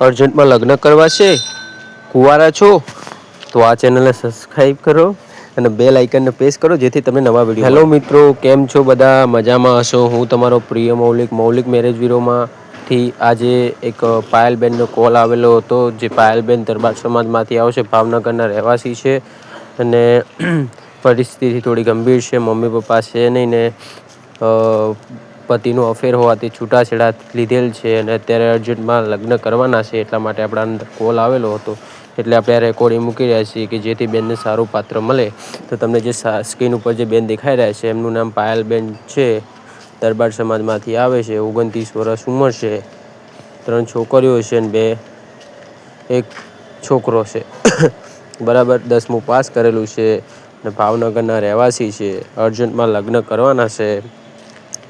અર્જન્ટમાં લગ્ન કરવા છે, કુંવારા છો તો આ ચેનલને સબસ્ક્રાઈબ કરો અને બેલ આઇકનને પ્રેસ કરો જેથી તમને નવા વિડીયો હેલો મિત્રો કેમ છો બધા મજામાં હશો હું તમારો પ્રિય મૌલિક મેરેજ બ્યુરોમાં થી આજે એક પાયલબેનનો કોલ આવેલો હતો જે પાયલબેન દરબાર સમાજમાંથી આવશે ભાવનગરના રહેવાસી છે અને પરિસ્થિતિ થોડી ગંભીર છે મમ્મી પપ્પા છે નહીં ને પતિનું અફેર હોવાથી છૂટાછેડા લીધેલ છે અને અત્યારે અર્જન્ટમાં લગ્ન કરવાના છે એટલા માટે આપણા અંદર કોલ આવેલો હતો એટલે આપણે આ રેકોર્ડિંગ મૂકી રહ્યા છીએ કે જેથી બેનને સારું પાત્ર મળે તો તમને જે સ્ક્રીન ઉપર જે બેન દેખાઈ રહ્યા છે એમનું નામ પાયલબેન છે દરબાર સમાજમાંથી આવે છે 29 વર્ષ ઉંમર છે 3 છોકરીઓ છે અને એક છોકરો છે બરાબર 10મું પાસ કરેલું છે અને ભાવનગરના રહેવાસી છે અર્જન્ટમાં લગ્ન કરવાના છે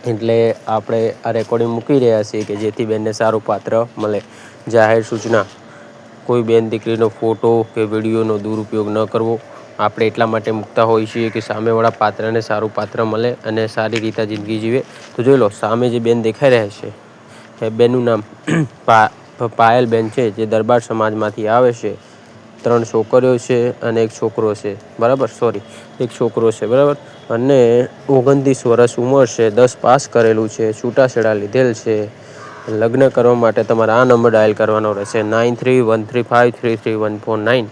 એટલે આપણે આ રેકોર્ડિંગ મૂકી રહ્યા છીએ કે જેથી બેનને સારું પાત્ર મળે જાહેર સૂચના કોઈ બેન દીકરીનો ફોટો કે વિડીયોનો દુરુપયોગ ન કરવો આપણે એટલા માટે મૂકતા હોઈએ છીએ કે સામેવાળા પાત્રને સારું પાત્ર મળે અને સારી રીતે જિંદગી જીવે તો જોઈ લો સામે જે બેન દેખાઈ રહ્યા છે એ બેનનું નામ પાયલબેન છે જે દરબાર સમાજમાંથી આવે છે 3 છોકરીઓ છે અને એક છોકરો છે બરાબર એક છોકરો છે બરાબર અને 29 વર્ષ ઉંમર છે 10 પાસ કરેલું છે છૂટાછેડા લીધેલ છે લગ્ન કરવા માટે તમારે આ નંબર ડાયલ કરવાનો રહેશે 9313533149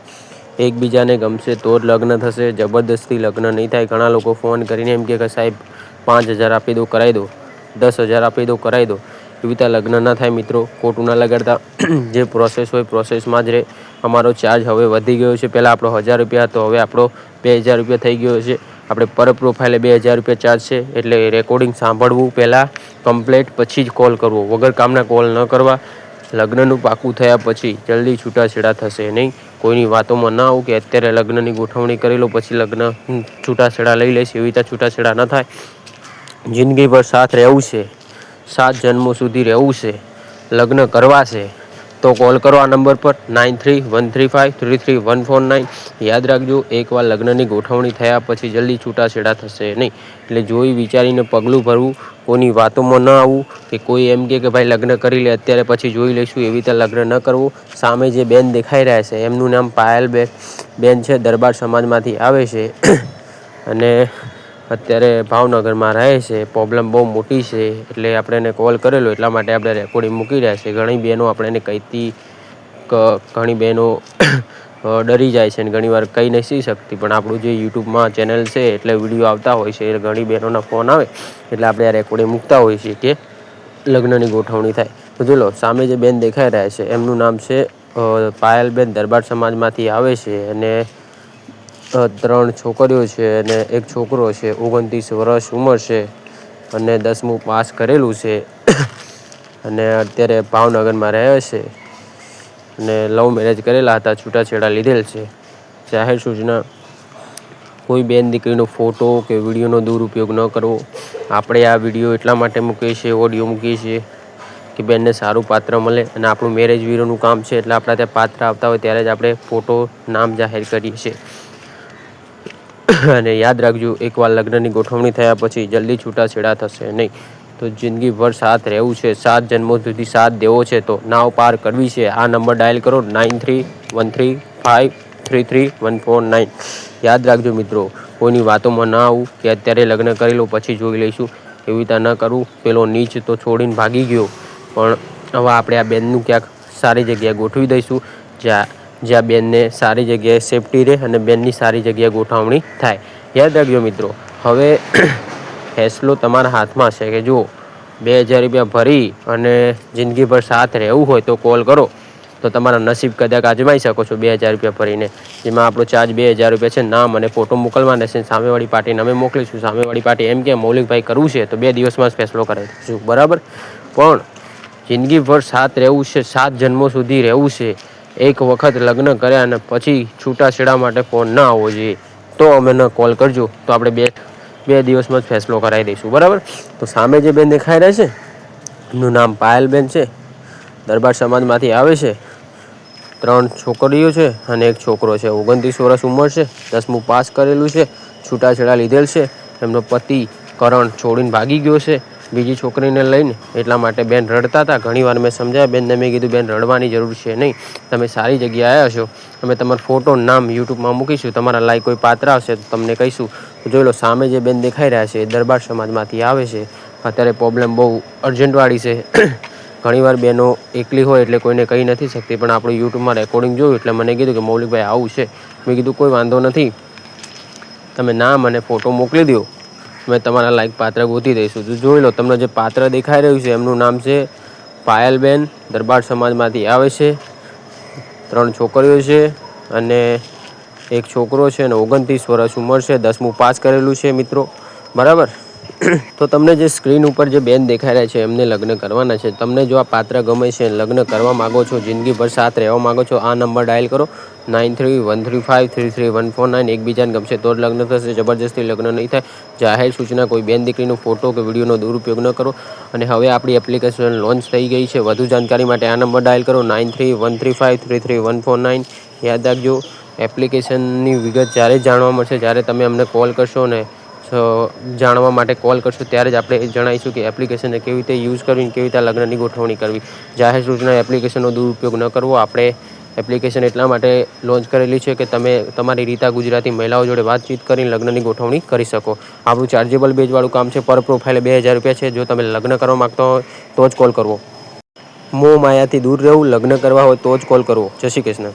એકબીજાને ગમશે તો જ લગ્ન થશે જબરદસ્તી લગ્ન નહીં થાય ઘણા લોકો ફોન કરીને એમ કે સાહેબ 5000 આપી દો કરાવી દો 10000 આપી દો કરાવી દો એવી રીતે લગ્ન ના થાય મિત્રો ખોટું ના લગાડતા જે પ્રોસેસ હોય પ્રોસેસમાં જ રહે અમારો ચાર્જ હવે વધી ગયો છે પહેલાં આપણો 1000 રૂપિયા હતો હવે આપણો 2000 રૂપિયા થઈ ગયો છે આપણે પર પ્રોફાઇલે 2000 રૂપિયા ચાર્જ છે એટલે રેકોર્ડિંગ સાંભળવું પહેલાં કમ્પ્લેટ પછી જ કોલ કરવો વગર કામના કોલ ન કરવા લગ્નનું પાકું થયા પછી જલ્દી છૂટાછેડા થશે નહીં કોઈની વાતોમાં ના આવું કે અત્યારે લગ્નની ગોઠવણી કરી લો પછી લગ્ન છૂટાછેડા લઈ લઈશ એવી રીતે છૂટાછેડા ન થાય જિંદગીભર સાથ રહેવું છે 7 જન્મો સુધી રહેવું છે લગ્ન કરવા છે તો કોલ કરો આ નંબર પર 9313533149 યાદ રાખજો એકવાર લગ્નની ગોઠવણી થયા પછી જલ્દી છૂટાછેડા થશે નહીં એટલે જોઈ વિચારીને પગલું ભરવું કોઈની વાતોમાં ન આવવું કે કોઈ એમ કે ભાઈ લગ્ન કરી લે અત્યારે પછી જોઈ લઈશું એવી રીતે લગ્ન ન કરવું સામે જે બેન દેખાઈ રહ્યા છે એમનું નામ પાયલબેન છે દરબાર સમાજમાંથી આવે છે અને અત્યારે ભાવનગરમાં રહે છે પ્રોબ્લેમ બહુ મોટી છે એટલે આપણે એને કોલ કરેલો એટલા માટે આપણે રેકોર્ડિંગ મૂકી રહ્યા છે ઘણી બહેનો આપણે એને કહીતી ઘણી બહેનો ડરી જાય છે અને ઘણીવાર કહી નથી શકતી પણ આપણું જે યુટ્યુબમાં ચેનલ છે એટલે વિડીયો આવતા હોય છે એટલે ઘણી બહેનોના ફોન આવે એટલે આપણે આ રેકોર્ડિંગ મૂકતા હોઈએ છીએ કે લગ્નની ગોઠવણી થાય તો જો લો સામે જે બેન દેખાઈ રહ્યા છે એમનું નામ છે પાયલબેન દરબાર સમાજમાંથી આવે છે અને 3 છોકરીઓ છે અને એક છોકરો છે 29 વર્ષ ઉંમર છે અને 10મું પાસ કરેલું છે અને અત્યારે ભાવનગરમાં રહે છે અને લવ મેરેજ કરેલા હતા છૂટાછેડા લીધેલ છે જાહેર સૂચના કોઈ બેન દીકરીનો ફોટો કે વિડીયોનો દુરુપયોગ ન કરવો આપણે આ વિડીયો એટલા માટે મૂકીએ છીએ ઓડિયો મૂકીએ છીએ કે બેનને સારું પાત્ર મળે અને આપણું મેરેજ બ્યુરોનું કામ છે એટલે આપણા ત્યાં પાત્ર આવતા હોય ત્યારે જ આપણે ફોટો નામ જાહેર કરીએ છીએ અને યાદ રાખજો એકવાર લગ્નની ગોઠવણી થયા પછી જલ્દી છૂટાછેડા થશે નહીં તો જિંદગીભર સાથ રહેવું છે 7 જન્મો સુધી સાથ દેવો છે તો નાવ પાર કરવી છે આ નંબર ડાયલ કરો 9313533149 યાદ રાખજો મિત્રો કોઈની વાતોમાં ના આવું કે અત્યારે લગ્ન કરી લો પછી જોઈ લઈશું એવી રીતે ન કરવું પેલો નીચ તો છોડીને ભાગી ગયો પણ હવે આપણે આ બેનનું ક્યાંક સારી જગ્યાએ ગોઠવી દઈશું જ્યાં બેનને સારી જગ્યાએ સેફટી રહે અને બેનની સારી જગ્યાએ ગોઠવણી થાય યાદ રાખજો મિત્રો હવે ફેસલો તમારા હાથમાં છે કે જો 2000 રૂપિયા ભરી અને જિંદગીભર સાથ રહેવું હોય તો કોલ કરો તો તમારા નસીબ કદાચ આજમાઈ શકો છો 2000 રૂપિયા ભરીને જેમાં આપણો ચાર્જ 2000 રૂપિયા છે નામ અને ફોટો મોકલવાના છે સામેવાળી પાર્ટીને અમે મોકલીશું સામેવાળી પાર્ટી એમ કે મૌલિકભાઈ કરવું છે તો 2 દિવસમાં જ ફેસલો કરાવી દઈશું બરાબર પણ જિંદગીભર સાથ રહેવું છે 7 જન્મો સુધી રહેવું છે એક વખત લગ્ન કર્યા અને પછી છૂટાછેડા માટે ફોન ના આવવો જોઈએ તો અમે કોલ કરજો તો આપણે 2 દિવસમાં જ ફેસલો કરાવી દઈશું બરાબર તો સામે જે બેન દેખાઈ રહ્યા છે એમનું નામ પાયલબેન છે દરબાર સમાજમાંથી આવે છે 3 છોકરીઓ છે અને એક છોકરો છે 29 વર્ષ ઉંમર છે 10મું પાસ કરેલું છે છૂટાછેડા લીધેલ છે એમનો પતિ કરણ છોડીને ભાગી ગયો છે બીજી છોકરીને લઈને, એટલા માટે બેન રડતા હતા. ઘણીવાર મેં સમજાવ્યા બેનને, મેં કીધું બેન રડવાની જરૂર છે નહીં, તમે સારી જગ્યાએ આવ્યા છો, અમે તમારો ફોટો નામ યુટ્યુબમાં મૂકીશું, તમારા લાયક કોઈ પાત્ર આવશે તો તમને કહીશું. જોઈ લો સામે જે બેન દેખાઈ રહ્યા છે એ દરબાર સમાજમાંથી આવે છે. અત્યારે પ્રોબ્લેમ બહુ અર્જન્ટવાળી છે. ઘણીવાર બહેનો એકલી હોય એટલે કોઈને કહી નથી શકતી, પણ આપણું યુટ્યુબમાં રેકોર્ડિંગ જોયું એટલે મને કીધું કે મૌલિકભાઈ આવું છે. મેં કીધું કોઈ વાંધો નથી, તમે નામ અને ફોટો મોકલી દો, મેં તમારા લાયક પાત્ર ગોતી દઈશું. તો જોઈ લો તમને જે પાત્ર દેખાઈ રહ્યું છે એમનું નામ છે પાયલબેન, દરબાર સમાજમાંથી આવે છે, 3 છોકરીઓ છે અને એક છોકરો છે, અને 29 વર્ષ ઉંમર છે, 10મું પાસ કરેલું છે મિત્રો, બરાબર. તો તમને જે સ્ક્રીન ઉપર જે બેન દેખાઈ રહ્યા છે એમને લગ્ન કરવાના છે. તમને જો આ પાત્ર ગમે છે, લગ્ન કરવા માગો છો, જિંદગીભર સાથ રહેવા માગો છો, આ નંબર ડાયલ કરો 93133533 એકબીજાને ગમશે તો જ લગ્ન થશે, જબરજસ્તી લગ્ન નહીં થાય. જાહેર સૂચના, કોઈ બેન દીકરીનો ફોટો કે વિડીયોનો દુરુપયોગ ન કરો. અને હવે આપણી એપ્લિકેશન લોન્ચ થઈ ગઈ છે. વધુ જાણકારી માટે આ નંબર ડાયલ કરો 93133533 યાદ રાખજો. એપ્લિકેશનની વિગત જ્યારે જાણવા મળશે, જ્યારે તમે અમને કોલ કરશો ને જાણવા માટે કોલ કરશો, ત્યારે જ આપણે જણાવીશું કે એપ્લિકેશનને કેવી રીતે યુઝ કરવી, કેવી રીતે લગ્નની ગોઠવણી કરવી. જાહેર સૂચના એપ્લિકેશનનો દુરુપયોગ ન કરવો. આપણે એપ્લિકેશન એટલા માટે લોન્ચ કરેલી છે કે તમે તમારી રીતા ગુજરાતી મહિલાઓ જોડે વાતચીત કરીને લગ્નની ગોઠવણી કરી શકો. આપણું ચાર્જેબલ બેઝવાળું કામ છે. પર પ્રોફાઇલે 2000 રૂપિયા છે. જો તમે લગ્ન કરવા માગતા હોય તો જ કોલ કરવો. મોહ માયાથી દૂર રહેવું, લગ્ન કરવા હોય તો જ કોલ કરવો. જય શ્રી કૃષ્ણ.